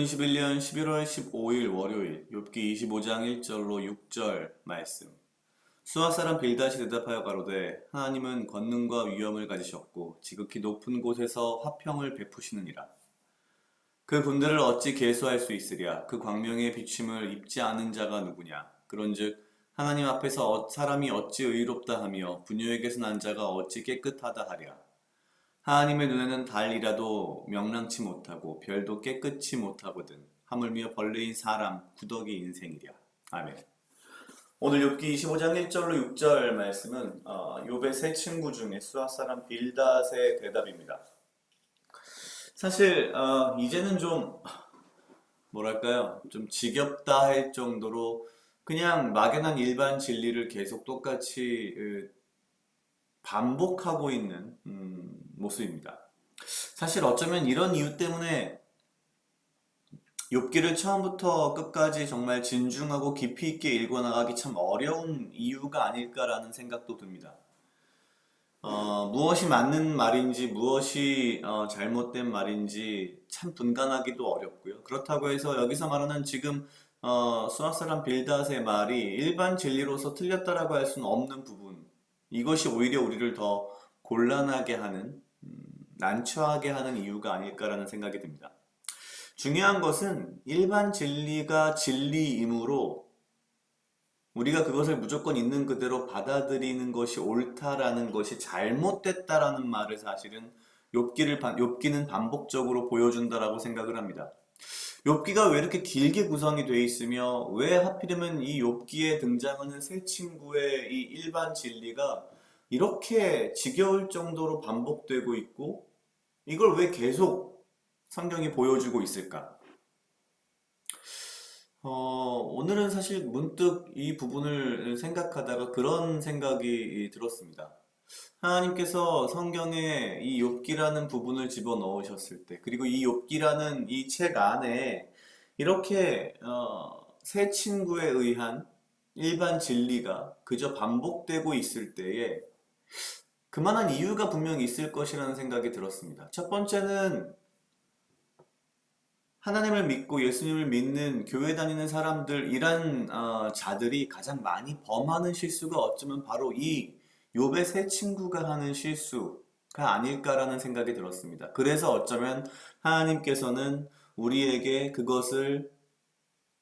2021년 11월 15일 월요일 욥기 25장 1절로 6절 말씀. 수아 사람 빌닷이 대답하여 가로되 하나님은 권능과 위엄을 가지셨고 지극히 높은 곳에서 화평을 베푸시느니라. 그 군대를 어찌 계수할 수 있으랴. 그 광명의 비침을 입지 않은 자가 누구냐. 그런즉 하나님 앞에서 사람이 어찌 의롭다 하며 부녀에게서 난 자가 어찌 깨끗하다 하랴. 하나님의 눈에는 달이라도 명랑치 못하고 별도 깨끗이 못하거든 하물며 벌레인 사람 구더기 인생이랴. 아멘. 오늘 욥기 25장 1절로 6절 말씀은 욥의 세 친구 중에 수아 사람 빌닷의 대답입니다. 사실 이제는 좀 뭐랄까요, 좀 지겹다 할 정도로 그냥 막연한 일반 진리를 계속 똑같이 반복하고 있는 모습입니다. 사실 어쩌면 이런 이유 때문에 욥기를 처음부터 끝까지 정말 진중하고 깊이 있게 읽어나가기 참 어려운 이유가 아닐까라는 생각도 듭니다. 무엇이 맞는 말인지 무엇이 잘못된 말인지 참 분간하기도 어렵고요. 그렇다고 해서 여기서 말하는 지금 수아 사람 빌닷의 말이 일반 진리로서 틀렸다라고 할 수는 없는 부분, 이것이 오히려 우리를 더 곤란하게 하는, 난처하게 하는 이유가 아닐까라는 생각이 듭니다. 중요한 것은 일반 진리가 진리이므로 우리가 그것을 무조건 있는 그대로 받아들이는 것이 옳다라는 것이 잘못됐다라는 말을 사실은 욥기는 반복적으로 보여준다라고 생각을 합니다. 욥기가 왜 이렇게 길게 구성이 되어 있으며 왜 하필이면 이 욥기에 등장하는 세 친구의 이 일반 진리가 이렇게 지겨울 정도로 반복되고 있고 이걸 왜 계속 성경이 보여주고 있을까? 오늘은 사실 문득 이 부분을 생각하다가 그런 생각이 들었습니다. 하나님께서 성경에 이 욥기라는 부분을 집어넣으셨을 때, 그리고 이 욥기라는 이 책 안에 이렇게 세 친구에 의한 일반 진리가 그저 반복되고 있을 때에 그만한 이유가 분명히 있을 것이라는 생각이 들었습니다. 첫 번째는 하나님을 믿고 예수님을 믿는 교회 다니는 사람들이란 자들이 가장 많이 범하는 실수가 어쩌면 바로 이 욥의 세 친구가 하는 실수가 아닐까라는 생각이 들었습니다. 그래서 어쩌면 하나님께서는 우리에게 그것을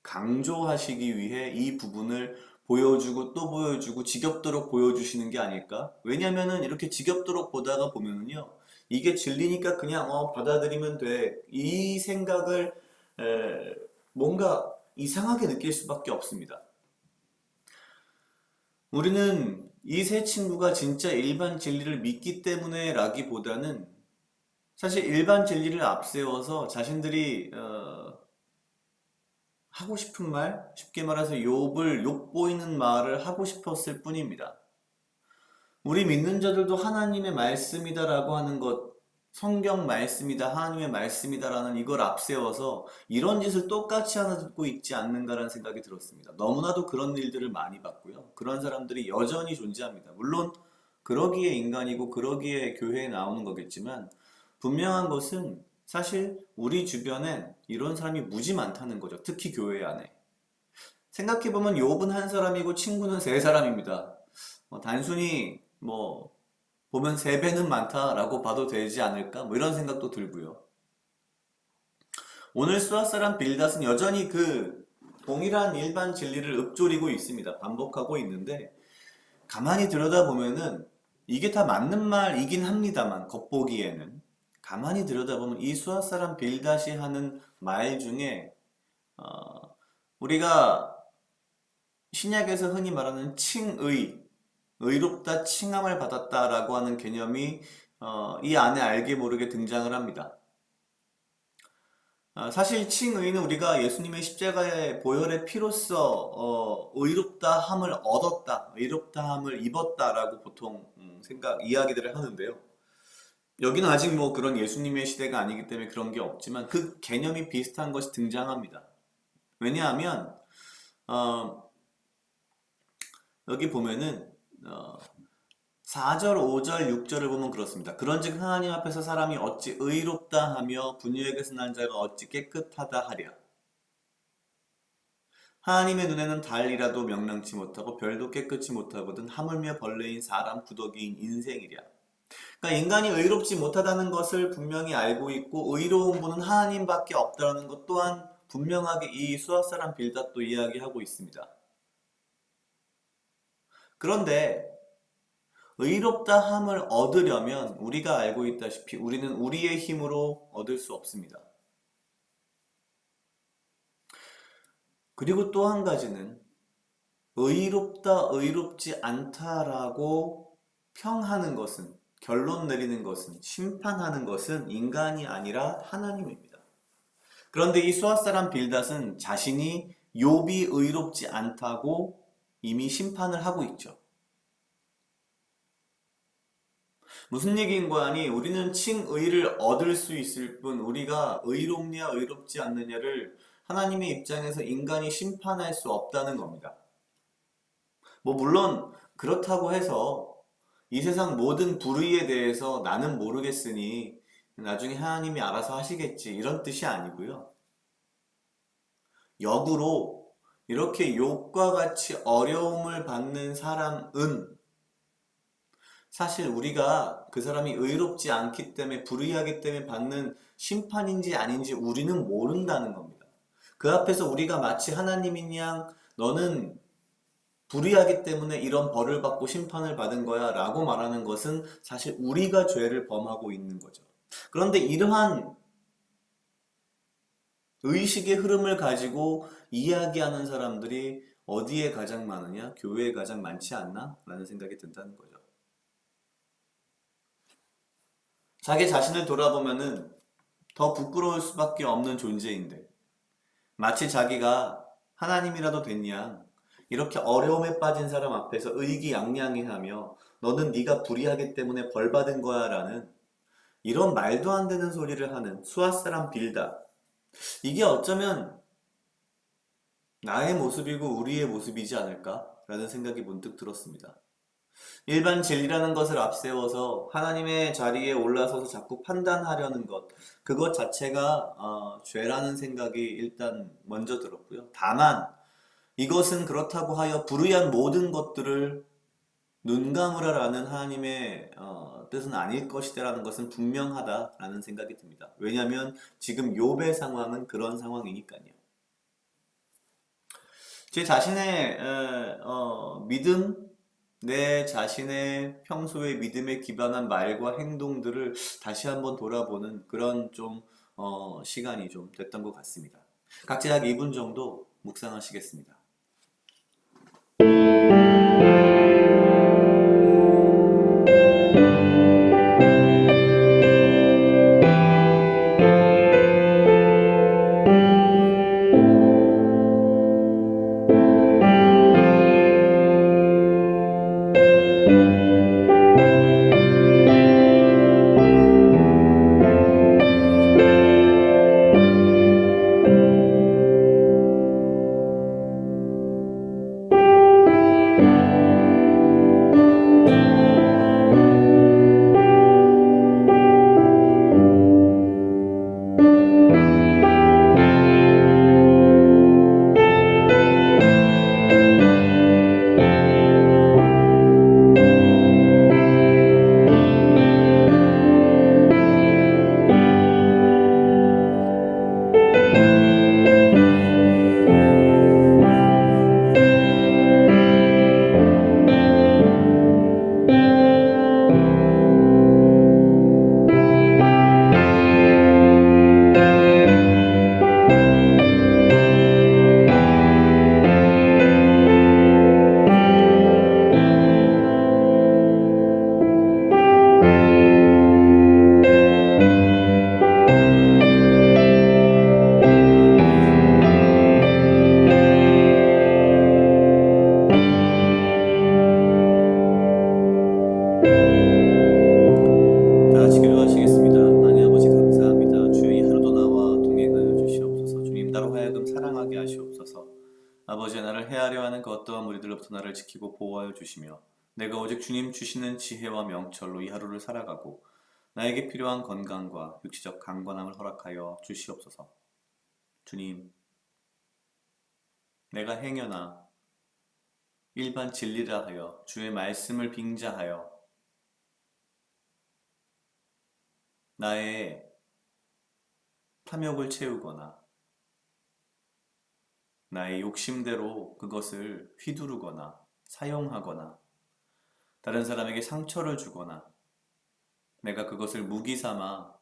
강조하시기 위해 이 부분을 보여주고 또 보여주고 지겹도록 보여주시는 게 아닐까? 왜냐면은 이렇게 지겹도록 보다가 보면은요, 이게 진리니까 그냥 받아들이면 돼. 이 생각을 뭔가 이상하게 느낄 수밖에 없습니다. 우리는 이 세 친구가 진짜 일반 진리를 믿기 때문에 라기보다는 사실 일반 진리를 앞세워서 자신들이 하고 싶은 말, 쉽게 말해서 욥을 욕보이는 말을 하고 싶었을 뿐입니다. 우리 믿는 자들도 하나님의 말씀이다라고 하는 것, 성경 말씀이다, 하나님의 말씀이다라는 이걸 앞세워서 이런 짓을 똑같이 하고 있지 않는가라는 생각이 들었습니다. 너무나도 그런 일들을 많이 봤고요. 그런 사람들이 여전히 존재합니다. 물론 그러기에 인간이고 그러기에 교회에 나오는 거겠지만 분명한 것은 사실 우리 주변엔 이런 사람이 무지 많다는 거죠. 특히 교회 안에. 생각해보면 욥은 한 사람이고 친구는 세 사람입니다. 단순히 보면 세 배는 많다라고 봐도 되지 않을까? 이런 생각도 들고요. 오늘 수아 사람 빌닷은 여전히 그 동일한 일반 진리를 읊조리고 있습니다. 반복하고 있는데 가만히 들여다보면은 이게 다 맞는 말이긴 합니다만 겉보기에는 가만히 들여다보면 이 수아 사람 빌닷이 하는 말 중에 우리가 신약에서 흔히 말하는 칭의, 의롭다, 칭함을 받았다라고 하는 개념이 이 안에 알게 모르게 등장을 합니다. 사실 칭의는 우리가 예수님의 십자가의 보혈의 피로써 의롭다함을 얻었다, 의롭다함을 입었다라고 보통 이야기들을 하는데요. 여기는 아직 그런 예수님의 시대가 아니기 때문에 그런 게 없지만 그 개념이 비슷한 것이 등장합니다. 왜냐하면 여기 보면은 4절, 5절, 6절을 보면 그렇습니다. 그런즉 하나님 앞에서 사람이 어찌 의롭다 하며 분유에게서 난 자가 어찌 깨끗하다 하랴. 하나님의 눈에는 달이라도 명랑치 못하고 별도 깨끗이 못하거든 하물며 벌레인 사람 구더기인 인생이랴. 그러니까 인간이 의롭지 못하다는 것을 분명히 알고 있고 의로운 분은 하나님밖에 없다는 것 또한 분명하게 이 수아사람 빌닷도 이야기하고 있습니다. 그런데 의롭다 함을 얻으려면 우리가 알고 있다시피 우리는 우리의 힘으로 얻을 수 없습니다. 그리고 또 한 가지는 의롭다, 의롭지 않다라고 평하는 것은, 결론 내리는 것은, 심판하는 것은 인간이 아니라 하나님입니다. 그런데 이 수아사람 빌닷은 자신이 욥이 의롭지 않다고 이미 심판을 하고 있죠. 무슨 얘기인가 하니 우리는 칭의를 얻을 수 있을 뿐 우리가 의롭냐 의롭지 않느냐를 하나님의 입장에서 인간이 심판할 수 없다는 겁니다. 물론 그렇다고 해서 이 세상 모든 불의에 대해서 나는 모르겠으니 나중에 하나님이 알아서 하시겠지 이런 뜻이 아니고요. 역으로 이렇게 욥과 같이 어려움을 받는 사람은 사실 우리가 그 사람이 의롭지 않기 때문에 불의하기 때문에 받는 심판인지 아닌지 우리는 모른다는 겁니다. 그 앞에서 우리가 마치 하나님인 양 너는 불의하기 때문에 이런 벌을 받고 심판을 받은 거야 라고 말하는 것은 사실 우리가 죄를 범하고 있는 거죠. 그런데 이러한 의식의 흐름을 가지고 이야기하는 사람들이 어디에 가장 많으냐? 교회에 가장 많지 않나? 라는 생각이 든다는 거죠. 자기 자신을 돌아보면은 더 부끄러울 수밖에 없는 존재인데 마치 자기가 하나님이라도 됐냐 이렇게 어려움에 빠진 사람 앞에서 의기양양해하며 너는 네가 불의하기 때문에 벌 받은 거야 라는 이런 말도 안 되는 소리를 하는 수아사람 빌닷 이게 어쩌면 나의 모습이고 우리의 모습이지 않을까 라는 생각이 문득 들었습니다. 일반 진리라는 것을 앞세워서 하나님의 자리에 올라서서 자꾸 판단하려는 것, 그것 자체가 죄라는 생각이 일단 먼저 들었고요. 다만 이것은 그렇다고 하여 불의한 모든 것들을 눈 감으라라는 하나님의 뜻은 아닐 것이다라는 것은 분명하다라는 생각이 듭니다. 왜냐하면 지금 욥의 상황은 그런 상황이니까요. 제 자신의 믿음, 내 자신의 평소의 믿음에 기반한 말과 행동들을 다시 한번 돌아보는 그런 좀 시간이 좀 됐던 것 같습니다. 각자 약 2분 정도 묵상하시겠습니다. 다 같이 기도하시겠습니다. 하나님 아버지 감사합니다. 주여 이 하루도 나와 동행하여 주시옵소서. 주님 나로 하여금 사랑하게 하시옵소서. 아버지 나를 해하려 하는 그 어떠한 무리들로부터 나를 지키고 보호하여 주시며 내가 오직 주님 주시는 지혜와 명철로 이 하루를 살아가고 나에게 필요한 건강과 육체적 강건함을 허락하여 주시옵소서. 주님, 내가 행여나 일반 진리라 하여 주의 말씀을 빙자하여 나의 탐욕을 채우거나 나의 욕심대로 그것을 휘두르거나 사용하거나 다른 사람에게 상처를 주거나 내가 그것을 무기 삼아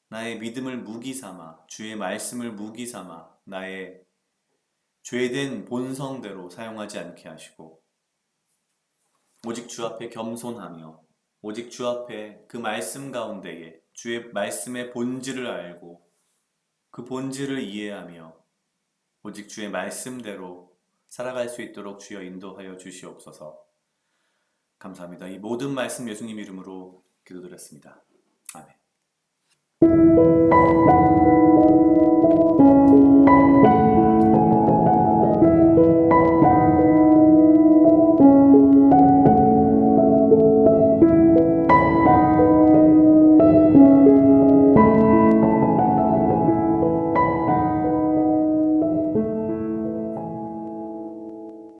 나의 믿음을 무기 삼아 주의 말씀을 무기 삼아 나의 죄된 본성대로 사용하지 않게 하시고 오직 주 앞에 겸손하며 오직 주 앞에 그 말씀 가운데에 주의 말씀의 본질을 알고 그 본질을 이해하며 오직 주의 말씀대로 살아갈 수 있도록 주여 인도하여 주시옵소서. 감사합니다. 이 모든 말씀 예수님 이름으로 기도드렸습니다. 아멘.